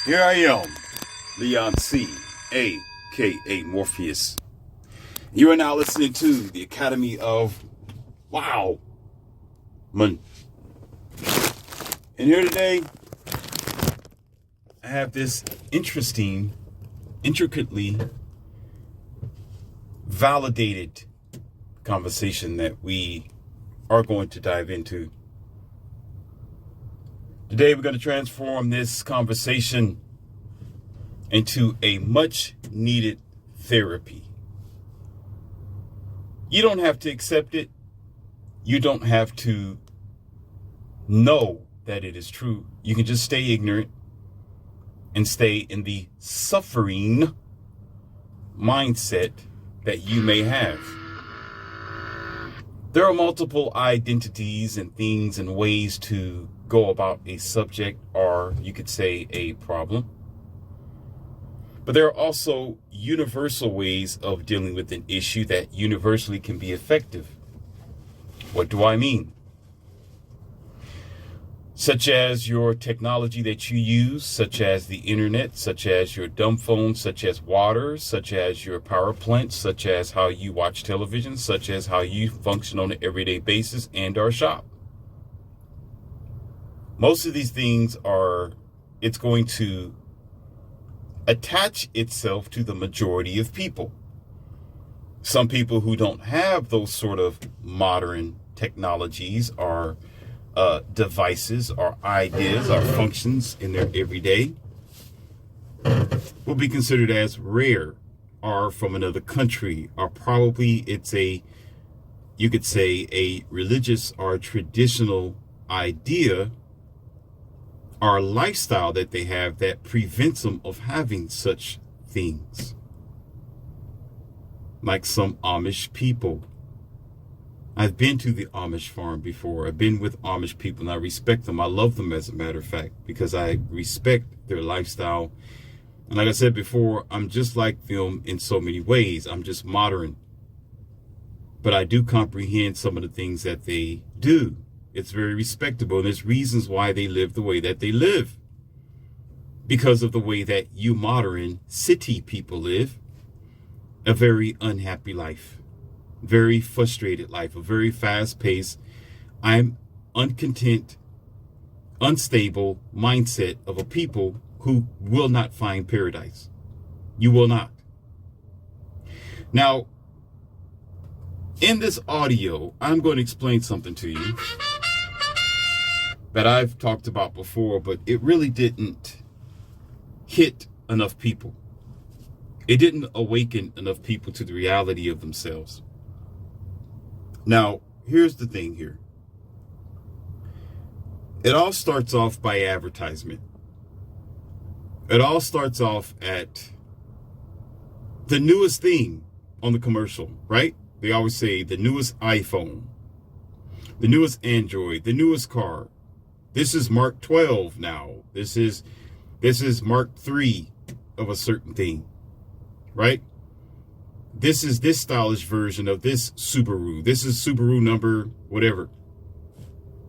Here I am, Leon C., a.k.a. Morpheus. You are now listening to the Academy of Wow. And here today, I have this interesting, intricately validated conversation that we are going to dive into. Today, we're going to transform this conversation into a much needed therapy. You don't have to accept it. You don't have to know that it is true. You can just stay ignorant and stay in the suffering mindset that you may have. There are multiple identities and things and ways to go about a subject, or you could say a problem. But there are also universal ways of dealing with an issue that universally can be effective. What do I mean? Such as your technology that you use, such as the internet, such as your dumb phone, such as water, such as your power plant, such as how you watch television, such as how you function on an everyday basis and or shop. Most of these things it's going to attach itself to the majority of people. Some people who don't have those sort of modern technologies or devices or ideas or functions in their everyday will be considered as rare or from another country, or probably you could say a religious or traditional idea or lifestyle that they have that prevents them of having such things. Like some Amish people. I've been to the Amish farm before. I've been with Amish people and I respect them. I love them, as a matter of fact, because I respect their lifestyle. And like I said before, I'm just like them in so many ways. I'm just modern. But I do comprehend some of the things that they do. It's very respectable, and there's reasons why they live the way that they live. Because of the way that you modern city people live. A very unhappy life. Very frustrated life. A very fast-paced, I'm uncontent, unstable mindset of a people who will not find paradise. You will not. Now, in this audio, I'm going to explain something to you that I've talked about before, but it really didn't hit enough people. It didn't awaken enough people to the reality of themselves. Now, here's the thing here. It all starts off by advertisement. It all starts off at the newest thing on the commercial, right? They always say the newest iPhone, the newest Android, the newest car. This is Mark 12 now. This is Mark 3 of a certain thing, right? This is this stylish version of this Subaru. This is Subaru number whatever.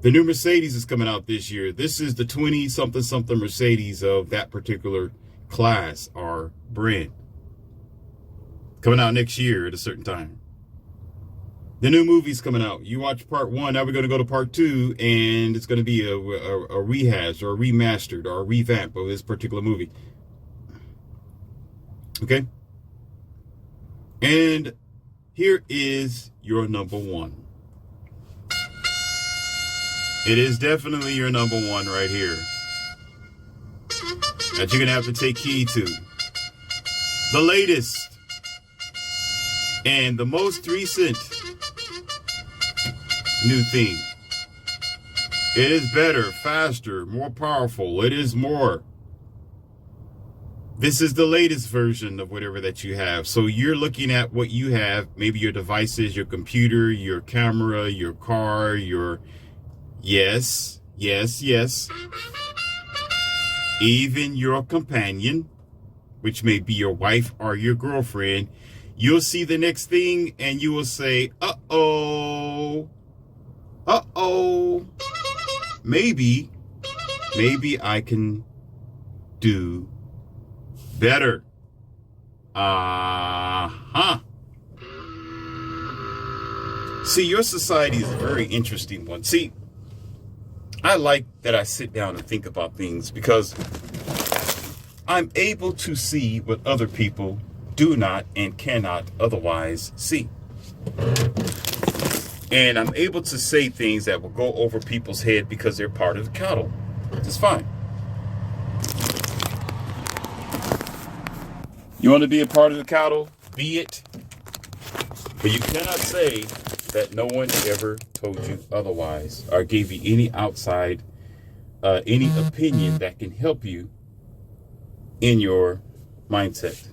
The new Mercedes is coming out this year. This is the 20-something Mercedes of that particular class or brand. Coming out next year at a certain time. The new movie's coming out. You watch part 1, now we're going to go to part 2, and it's going to be a rehash or a remastered or a revamp of this particular movie. Okay? And here is your number one. It is definitely your number one right here that you're going to have to take heed to. The latest and the most recent new thing. It is better, faster, more powerful. It is more. This is the latest version of whatever that you have. So you're looking at what you have, maybe your devices, your computer, your camera, your car, yes, even your companion, which may be your wife or your girlfriend. You'll see the next thing and you will say, uh-oh, maybe I can do better. Uh-huh. See, your society is a very interesting one. See, I like that I sit down and think about things because I'm able to see what other people do not and cannot otherwise see. And I'm able to say things that will go over people's head because they're part of the cattle. It's fine. You want to be a part of the cattle? Be it. But you cannot say that no one ever told you otherwise or gave you any outside, any opinion that can help you in your mindset.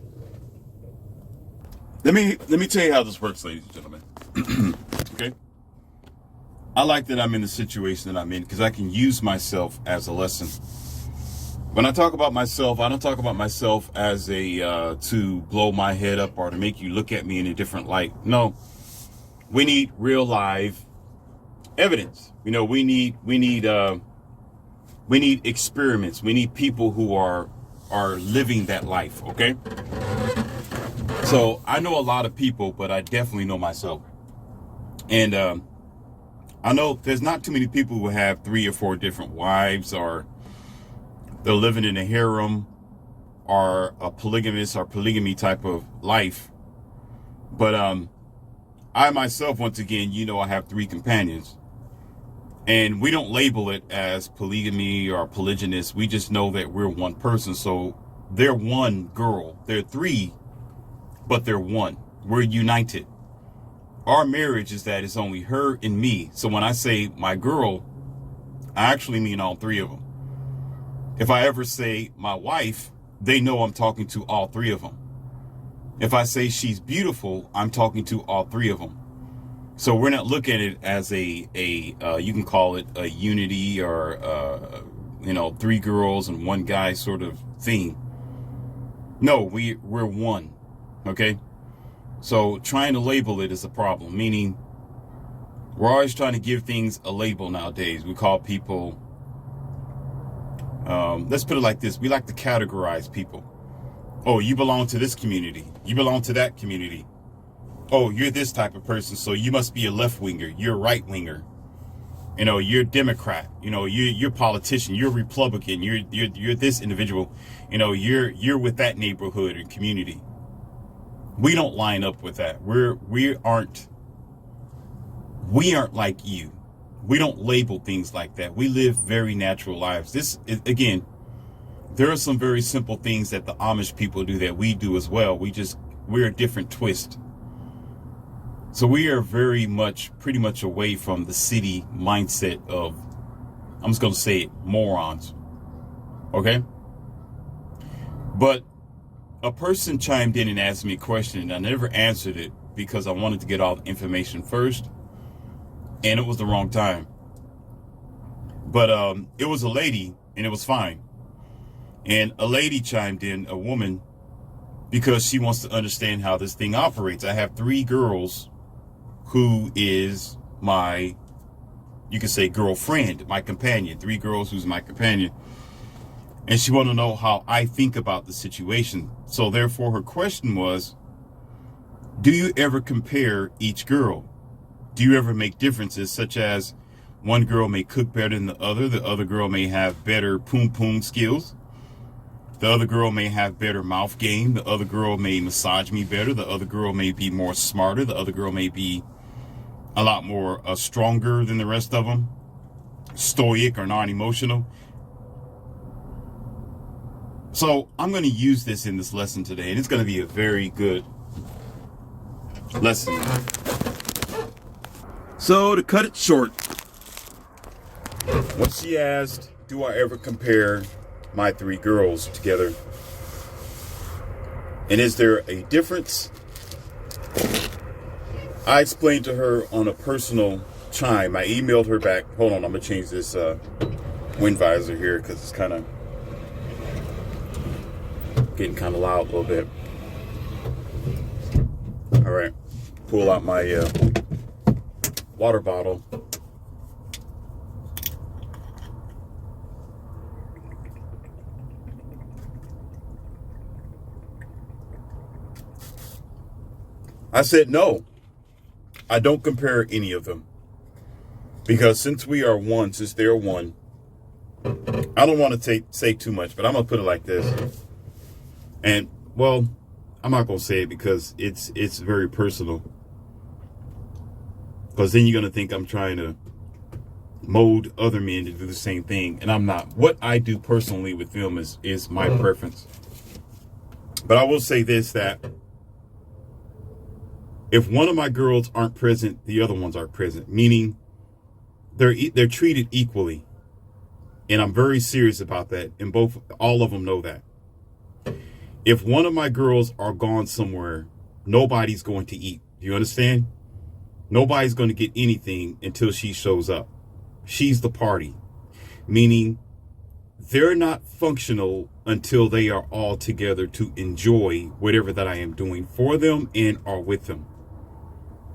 Let me tell you how this works, ladies and gentlemen. Okay? I like that I'm in the situation that I'm in because I can use myself as a lesson. When I talk about myself, I don't talk about myself as a to blow my head up or to make you look at me in a different light. No, we need real live evidence. You know, we need experiments. We need people who are living that life. Okay. So I know a lot of people, but I definitely know myself. And I know there's not too many people who have 3 or 4 different wives, or they're living in a harem, or a polygamous or polygamy type of life. But I myself, once again, I have 3 companions. And we don't label it as polygamy or polygynous. We just know that we're one person. So they're one girl. They're 3, but they're one. We're united. Our marriage is that it's only her and me. So when I say my girl, I actually mean all 3 of them. If I ever say my wife, they know I'm talking to all 3 of them. If I say she's beautiful, I'm talking to all 3 of them. So we're not looking at it as a you can call it a unity or 3 girls and 1 guy sort of thing. No, we're one. Okay. So trying to label it is a problem, meaning we're always trying to give things a label nowadays. We call people, let's put it like this. We like to categorize people. Oh, you belong to this community. You belong to that community. Oh, you're this type of person, so you must be a left winger. You're a right winger. You're a Democrat. You're a politician. You're a Republican. You're this individual. You're with that neighborhood or community. We don't line up with that. We aren't like you. We don't label things like that. We live very natural lives. This is, again, there are some very simple things that the Amish people do that we do as well. We're a different twist. So we are pretty much away from the city mindset of, I'm just going to say it, morons. Okay? But a person chimed in and asked me a question, and I never answered it because I wanted to get all the information first, and it was the wrong time. But it was a lady, and it was fine. And a lady chimed in, a woman, because she wants to understand how this thing operates. I have 3 girls who is my, you could say, girlfriend, my companion. 3 girls who's my companion. And she wanted to know how I think about the situation. So therefore, her question was, do you ever compare each girl? Do you ever make differences, such as one girl may cook better than the other girl may have better poom skills, the other girl may have better mouth game, the other girl may massage me better, the other girl may be more smarter, the other girl may be a lot more stronger than the rest of them, stoic or non-emotional. So I'm going to use this in this lesson today, and it's going to be a very good lesson. So to cut it short, what she asked, do I ever compare my 3 girls together? And is there a difference? I explained to her on a personal chime. I emailed her back. Hold on, I'm going to change this wind visor here because it's kind of getting kind of loud a little bit. All right, pull out my water bottle. I said, no, I don't compare any of them. Because since we are one, since they're one, I don't want to say too much, but I'm going to put it like this. And, well, I'm not going to say it because it's very personal. Because then you're going to think I'm trying to mold other men to do the same thing. And I'm not. What I do personally with them is my preference. But I will say this, that if one of my girls aren't present, the other ones aren't present. Meaning they're treated equally. And I'm very serious about that. And all of them know that. If one of my girls are gone somewhere, nobody's going to eat. Do you understand? Nobody's going to get anything until she shows up. She's the party. Meaning they're not functional until they are all together to enjoy whatever that I am doing for them and are with them.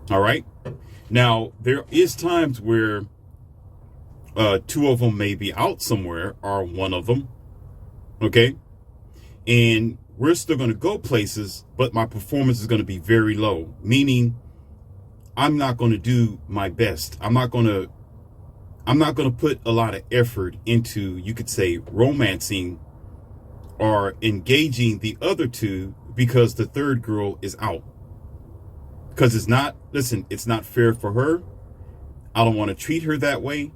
All right. Now, there is times where two of them may be out somewhere, or one of them. Okay. And we're still going to go places, but my performance is going to be very low. Meaning I'm not going to do my best. I'm not going to put a lot of effort into, you could say, romancing or engaging the other two because the third girl is out. Because it's not fair for her. I don't want to treat her that way.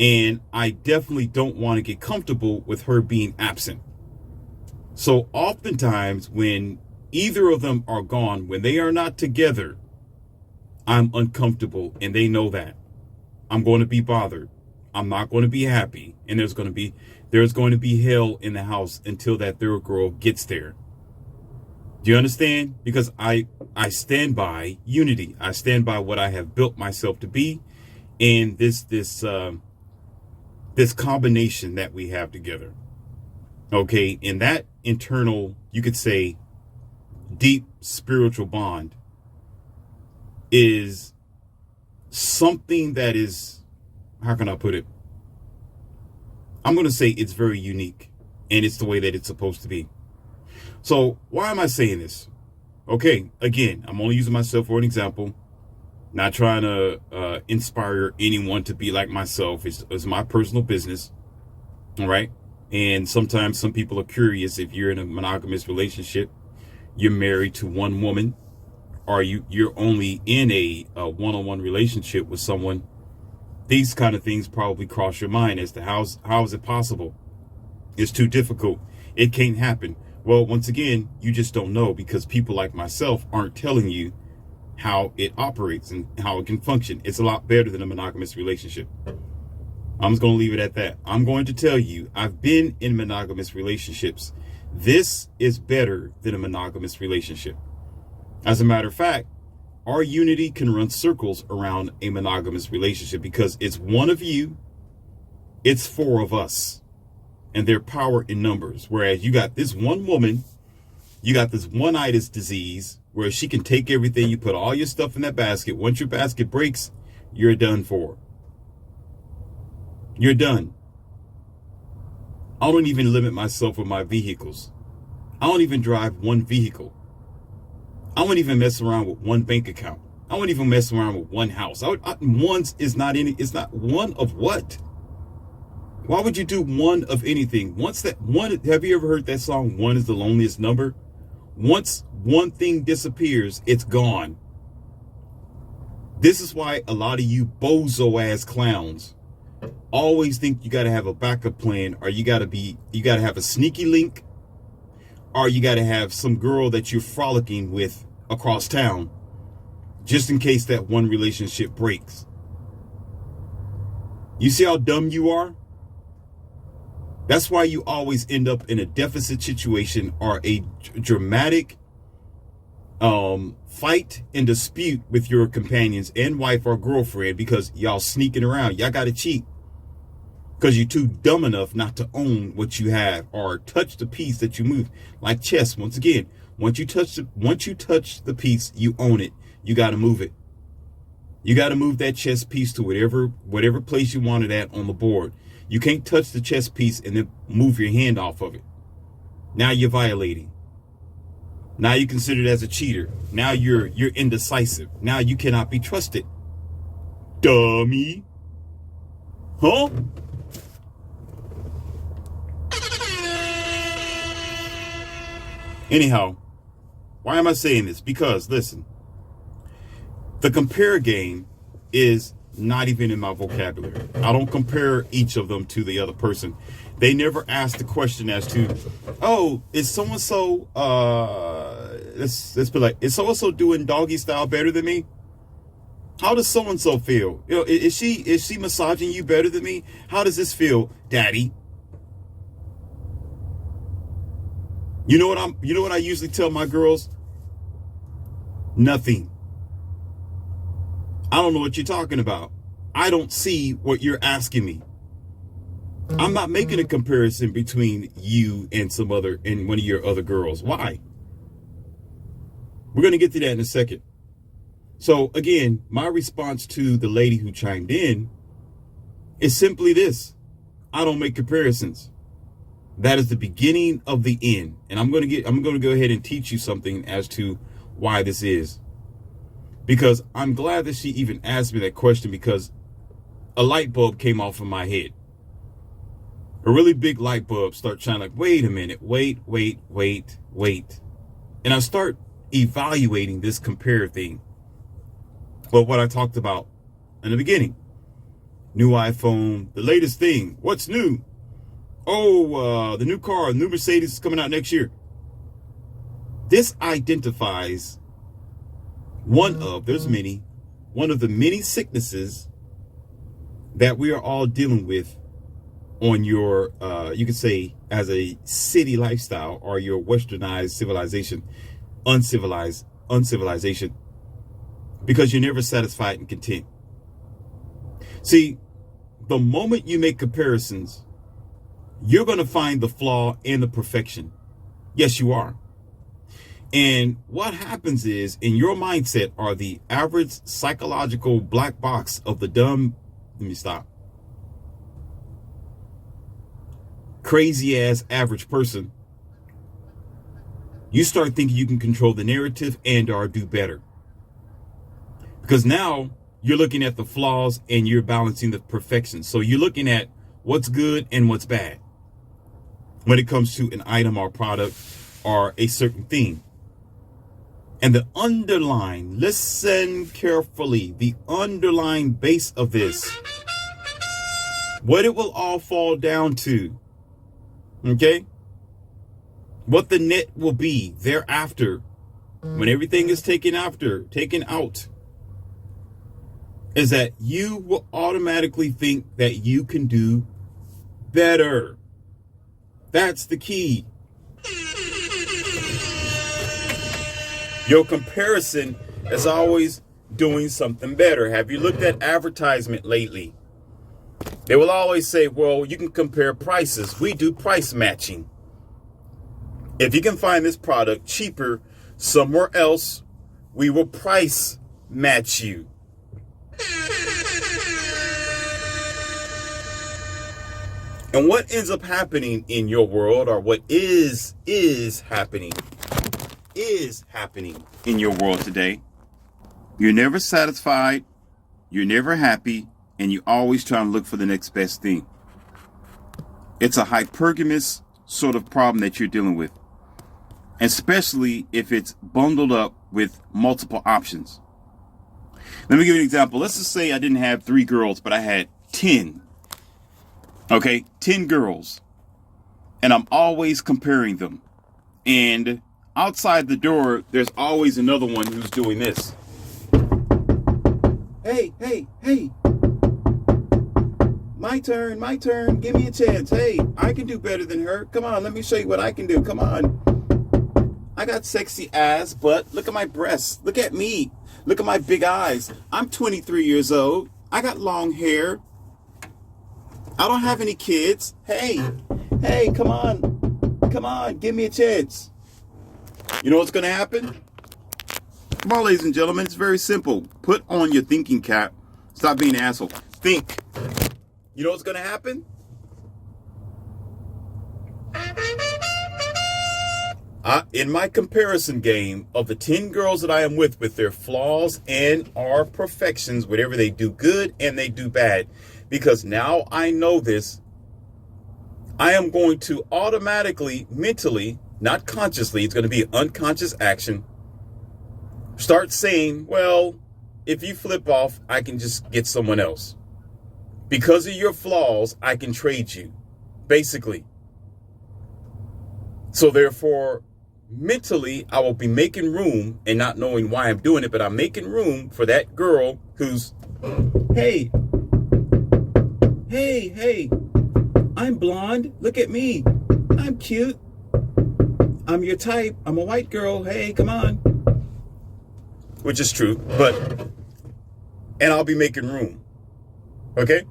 And I definitely don't want to get comfortable with her being absent. So oftentimes when either of them are gone, when they are not together, I'm uncomfortable, and they know that. I'm going to be bothered. I'm not going to be happy. And there's going to be hell in the house until that third girl gets there. Do you understand? Because I stand by unity. I stand by what I have built myself to be, and this combination that we have together. Okay, and that internal, you could say, deep spiritual bond is something that is, how can I put it? I'm going to say it's very unique, and it's the way that it's supposed to be. So why am I saying this? Okay, again, I'm only using myself for an example, not trying to inspire anyone to be like myself. It's my personal business. All right. And sometimes some people are curious if you're in a monogamous relationship, you're married to one woman, or you're only in a one-on-one relationship with someone. These kind of things probably cross your mind as to how is it possible? It's too difficult. It can't happen. Well, once again, you just don't know, because people like myself aren't telling you how it operates and how it can function. It's a lot better than a monogamous relationship. I'm just going to leave it at that. I'm going to tell you, I've been in monogamous relationships. This is better than a monogamous relationship. As a matter of fact, our unity can run circles around a monogamous relationship because it's one of you, it's four of us, and their power in numbers. Whereas you got this one woman, you got this one-itis disease where she can take everything, you put all your stuff in that basket. Once your basket breaks, you're done for. You're done. I don't even limit myself with my vehicles. I don't even drive one vehicle. I won't even mess around with one bank account. I won't even mess around with one house. It's not one of what? Why would you do one of anything? Have you ever heard that song, One is the Loneliest Number? Once one thing disappears, it's gone. This is why a lot of you bozo ass clowns always think you got to have a backup plan, or you got to have a sneaky link, or you got to have some girl that you're frolicking with across town just in case that one relationship breaks. You see how dumb you are? That's why you always end up in a deficit situation or a dramatic fight and dispute with your companions and wife or girlfriend, because y'all sneaking around. Y'all got to cheat because you're too dumb enough not to own what you have or touch the piece that you move. Like chess, once again, once you touch the piece, you own it. You got to move it. You got to move that chess piece to whatever place you want it at on the board. You can't touch the chess piece and then move your hand off of it. Now you're violating. Now you're considered as a cheater. Now you're indecisive. Now you cannot be trusted. Dummy. Huh? Anyhow, why am I saying this? Because, listen, the compare game is not even in my vocabulary. I don't compare each of them to the other person. They never ask the question as to, oh, is so-and-so, let's be like, is so-and-so doing doggy style better than me? How does so-and-so feel? You know, is she massaging you better than me? How does this feel, daddy? You know what I usually tell my girls? Nothing. I don't know what you're talking about. I don't see what you're asking me. I'm not making a comparison between you and one of your other girls. Why? We're going to get to that in a second. So again, my response to the lady who chimed in is simply this. I don't make comparisons. That is the beginning of the end. And I'm going to go ahead and teach you something as to why this is. Because I'm glad that she even asked me that question, because a light bulb came off of my head. A really big light bulb start shining, like, wait a minute, wait. And I start evaluating this compare thing. Well, what I talked about in the beginning. New iPhone, the latest thing. What's new? Oh, the new car, the new Mercedes is coming out next year. This identifies one of the many sicknesses that we are all dealing with on your, you could say, as a city lifestyle, or your westernized civilization, uncivilization, because you're never satisfied and content. See, the moment you make comparisons, you're going to find the flaw and the perfection. Yes, you are. And what happens is, in your mindset, are the average psychological black box of the dumb, let me stop, crazy ass average person. You start thinking you can control the narrative and or do better. Because now you're looking at the flaws and you're balancing the perfection. So you're looking at what's good and what's bad when it comes to an item or product or a certain thing. And the underlying, listen carefully, the underlying base of this, what it will all fall down to, okay? What the net will be thereafter, when everything is taken out, is that you will automatically think that you can do better. That's the key. Your comparison is always doing something better. Have you looked at advertisement lately? They will always say, well, you can compare prices. We do price matching. If you can find this product cheaper somewhere else, we will price match you. And what ends up happening in your world, or what is happening in your world today, you're never satisfied, you're never happy, and you always try to look for the next best thing. It's a hypergamous sort of problem that you're dealing with, especially if it's bundled up with multiple options. Let me give you an example. Let's just say I didn't have 3 girls, but I had 10. Okay, 10 girls. And I'm always comparing them. And outside the door, there's always another one who's doing this. Hey. My turn. Give me a chance. Hey, I can do better than her. Come on, let me show you what I can do. Come on. I got sexy ass, but look at my breasts. Look at me. Look at my big eyes. I'm 23 years old. I got long hair. I don't have any kids. Hey, come on, give me a chance. You know what's going to happen? Come on, ladies and gentlemen, it's very simple. Put on your thinking cap. Stop being an asshole. Think. You know what's going to happen? In my comparison game of the 10 girls that I am with their flaws and our perfections, whatever they do good and they do bad, because now I know this, I am going to automatically, mentally, not consciously, it's going to be an unconscious action, start saying, well, if you flip off, I can just get someone else. Because of your flaws, I can trade you, basically. So therefore, mentally, I will be making room and not knowing why I'm doing it, but I'm making room for that girl who's, hey, I'm blonde. Look at me. I'm cute. I'm your type. I'm a white girl. Hey, come on. Which is true, and I'll be making room. Okay?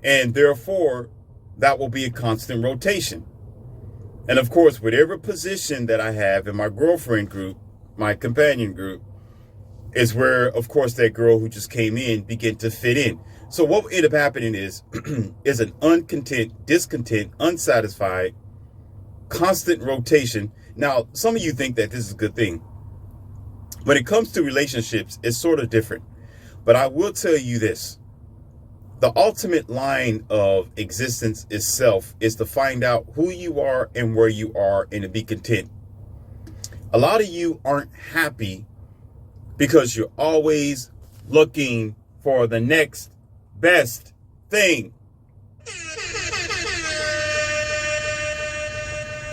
And therefore, that will be a constant rotation. And of course, whatever position that I have in my girlfriend group, my companion group, is where, of course, that girl who just came in began to fit in. So what will end up happening is an uncontent, discontent, unsatisfied, constant rotation. Now, some of you think that this is a good thing. When it comes to relationships, it's sort of different. But I will tell you this. The ultimate line of existence itself is to find out who you are and where you are and to be content. A lot of you aren't happy because you're always looking for the next best thing.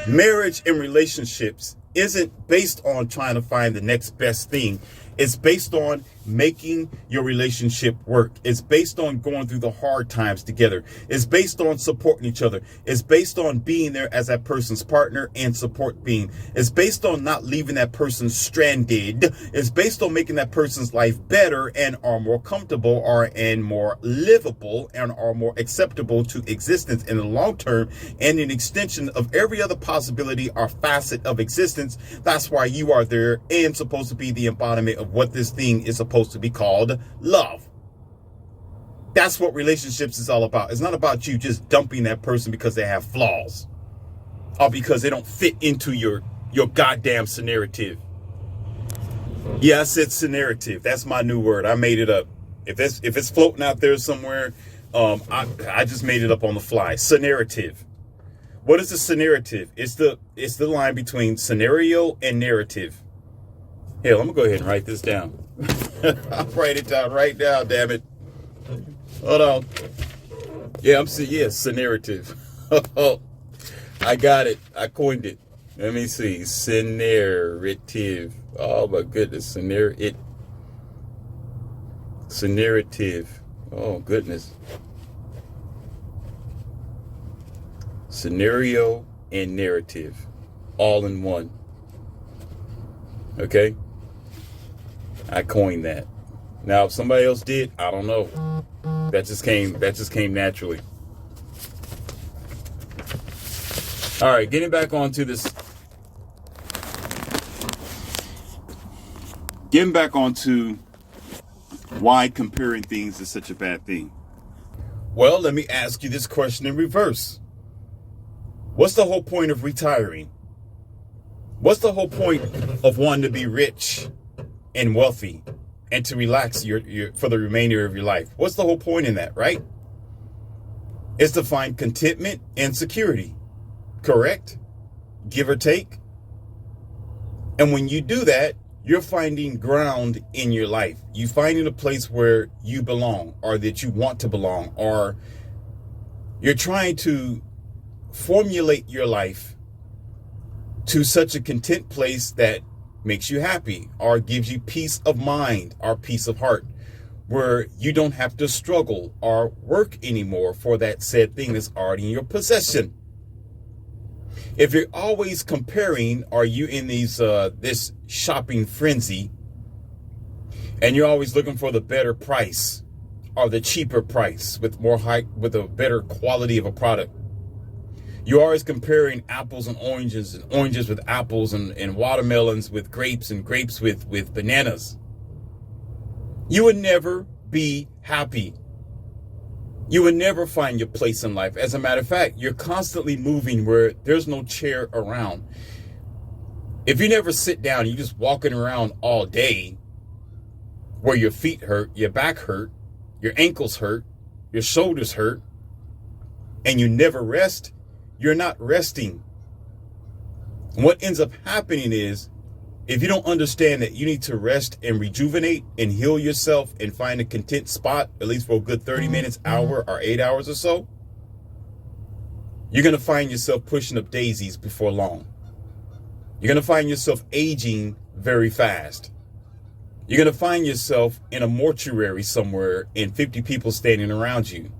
Marriage and relationships isn't based on trying to find the next best thing. It's based on making your relationship work. It's based on going through the hard times together. It's based on supporting each other. It's based on being there as that person's partner and support being. It's based on not leaving that person stranded. It's based on making that person's life better and are more comfortable and more livable and are more acceptable to existence in the long term and an extension of every other possibility or facet of existence. That's why you are there and supposed to be the embodiment of what this thing is supposed to be called love. That's what relationships is all about. It's not about you just dumping that person because they have flaws or because they don't fit into your goddamn narrative. Yeah, I said narrative. That's my new word. I made it up. If it's floating out there somewhere, I just made it up on the fly. Narrative. What is a narrative? It's the line between scenario and narrative. Hell, I'm gonna go ahead and write this down. I'll write it down right now, damn it. Hold on. Yeah, narrative. I got it. I coined it. Let me see. Narrative. Oh my goodness. Narrative. Oh goodness. Scenario and narrative. All in one. Okay? I coined that. Now, if somebody else did, I don't know. That just came naturally. All right, getting back onto this. Getting back onto why comparing things is such a bad thing. Well, let me ask you this question in reverse. What's the whole point of retiring? What's the whole point of wanting to be rich and wealthy and to relax your for the remainder of your life? What's the whole point in that, right? It's to find contentment and security, correct? Give or take. And when you do that, you're finding ground in your life. You finding a place where you belong or that you want to belong, or you're trying to formulate your life to such a content place that makes you happy or gives you peace of mind or peace of heart, where you don't have to struggle or work anymore for that said thing that's already in your possession. If you're always comparing, are you in this shopping frenzy and you're always looking for the better price or the cheaper price with a better quality of a product? You're always comparing apples and oranges with apples and watermelons with grapes and grapes with bananas. You would never be happy. You would never find your place in life. As a matter of fact, you're constantly moving where there's no chair around. If you never sit down, you're just walking around all day where your feet hurt, your back hurt, your ankles hurt, your shoulders hurt, and you never rest, you're not resting. And what ends up happening is, if you don't understand that you need to rest and rejuvenate and heal yourself and find a content spot, at least for a good 30 minutes, hour, or 8 hours or so, you're going to find yourself pushing up daisies before long. You're going to find yourself aging very fast. You're going to find yourself in a mortuary somewhere and 50 people standing around you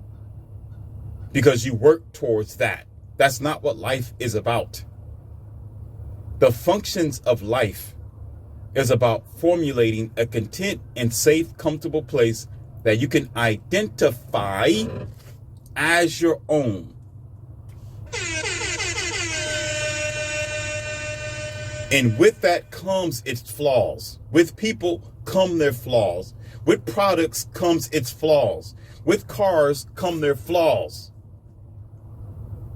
because you work towards that. That's not what life is about. The functions of life is about formulating a content and safe, comfortable place that you can identify as your own. And with that comes its flaws. With people come their flaws. With products comes its flaws. With cars come their flaws.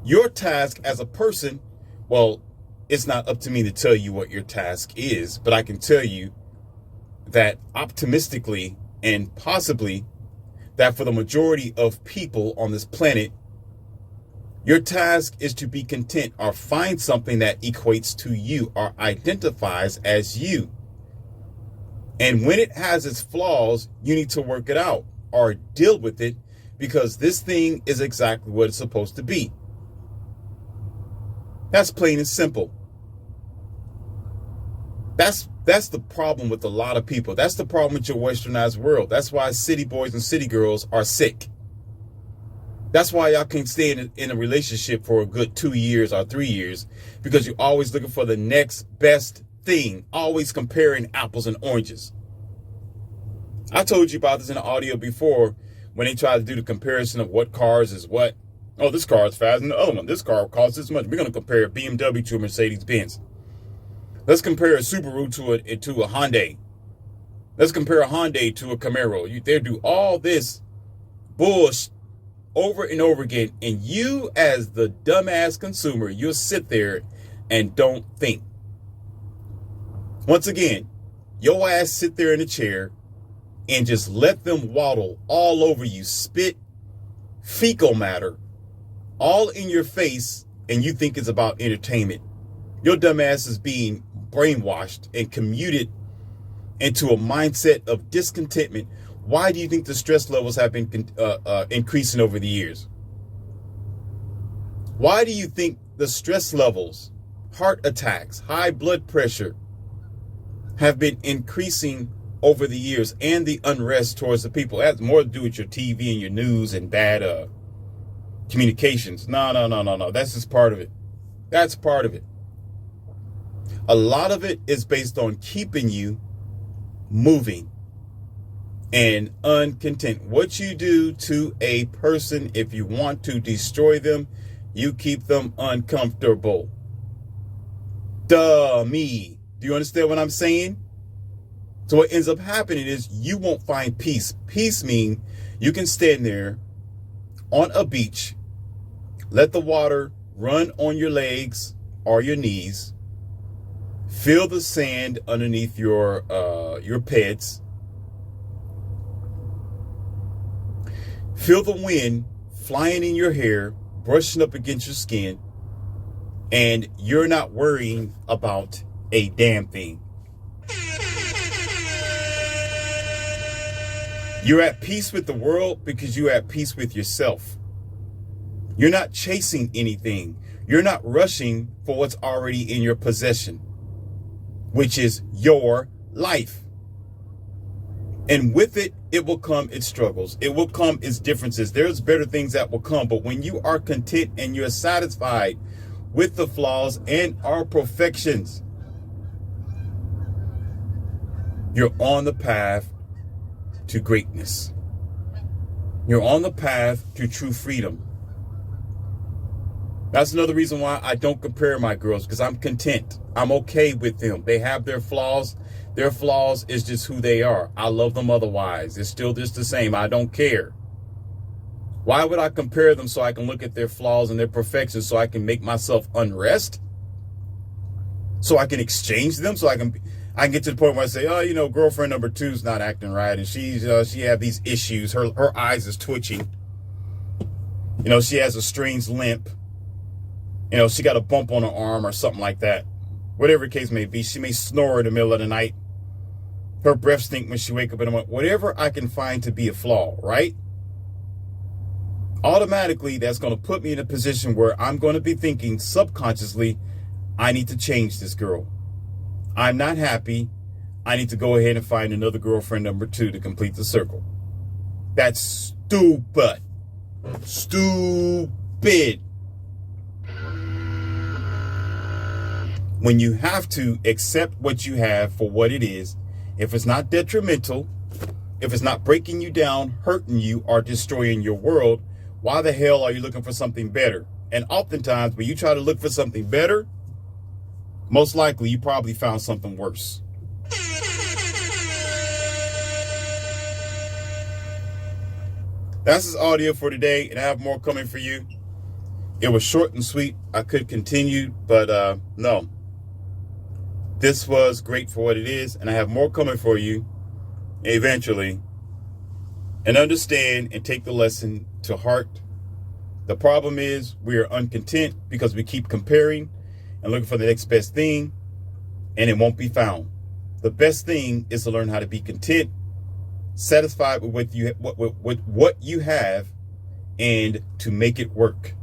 Your task as a person, well, it's not up to me to tell you what your task is, but I can tell you that optimistically and possibly that for the majority of people on this planet, your task is to be content or find something that equates to you or identifies as you. And when it has its flaws, you need to work it out or deal with it because this thing is exactly what it's supposed to be. That's plain and simple. That's the problem with a lot of people. That's the problem with your westernized world. That's why city boys and city girls are sick. That's why y'all can't stay in a relationship for a good 2 years or 3 years, because you're always looking for the next best thing, always comparing apples and oranges. I told you about this in the audio before when they tried to do the comparison of what cars is what. Oh, this car is faster than the other one. This car costs this much. We're going to compare a BMW to a Mercedes-Benz. Let's compare a Subaru to a Hyundai. Let's compare a Hyundai to a Camaro. They do all this bullshit over and over again. And you, as the dumbass consumer, you'll sit there and don't think. Once again, your ass sit there in a chair and just let them waddle all over you, spit fecal matter all in your face, and you think it's about entertainment. Your dumbass is being brainwashed and commuted into a mindset of discontentment. Why do you think the stress levels have been increasing over the years? Why do you think the stress levels, heart attacks, high blood pressure have been increasing over the years, and the unrest towards the people? It has more to do with your TV and your news and bad communications. No. That's just part of it. That's part of it. A lot of it is based on keeping you moving and uncontent. What you do to a person, if you want to destroy them, you keep them uncomfortable. Me. Do you understand what I'm saying? So what ends up happening is you won't find peace. Peace means you can stand there on a beach, let the water run on your legs or your knees, feel the sand underneath your peds, feel the wind flying in your hair, brushing up against your skin, and you're not worrying about a damn thing. You're at peace with the world because you're at peace with yourself. You're not chasing anything. You're not rushing for what's already in your possession, which is your life. And with it, it will come its struggles. It will come its differences. There's better things that will come. But when you are content and you're satisfied with the flaws and our perfections, you're on the path to greatness. You're on the path to true freedom. That's another reason why I don't compare my girls, because I'm content. I'm okay with them. They have their flaws. Their flaws is just who they are. I love them otherwise. It's still just the same. I don't care. Why would I compare them so I can look at their flaws and their perfections so I can make myself unrest? so I can exchange them, so I can get to the point where I say, oh, you know, girlfriend number 2 is not acting right, and she have these issues. Her eyes is twitching. You know, she has a strange limp. You know, she got a bump on her arm or something like that. Whatever the case may be, she may snore in the middle of the night. Her breath stink when she wake up in the morning. Whatever I can find to be a flaw, right? Automatically, that's going to put me in a position where I'm going to be thinking subconsciously, I need to change this girl. I'm not happy. I need to go ahead and find another girlfriend number 2 to complete the circle. That's stupid. Stupid. When you have to accept what you have for what it is, if it's not detrimental, if it's not breaking you down, hurting you, or destroying your world, why the hell are you looking for something better? And oftentimes, when you try to look for something better, most likely you probably found something worse. That's this audio for today, and I have more coming for you. It was short and sweet. I could continue, but no. This was great for what it is, and I have more coming for you eventually. And understand and take the lesson to heart. The problem is we are uncontent because we keep comparing and looking for the next best thing, and it won't be found. The best thing is to learn how to be content, satisfied with what you have, and to make it work.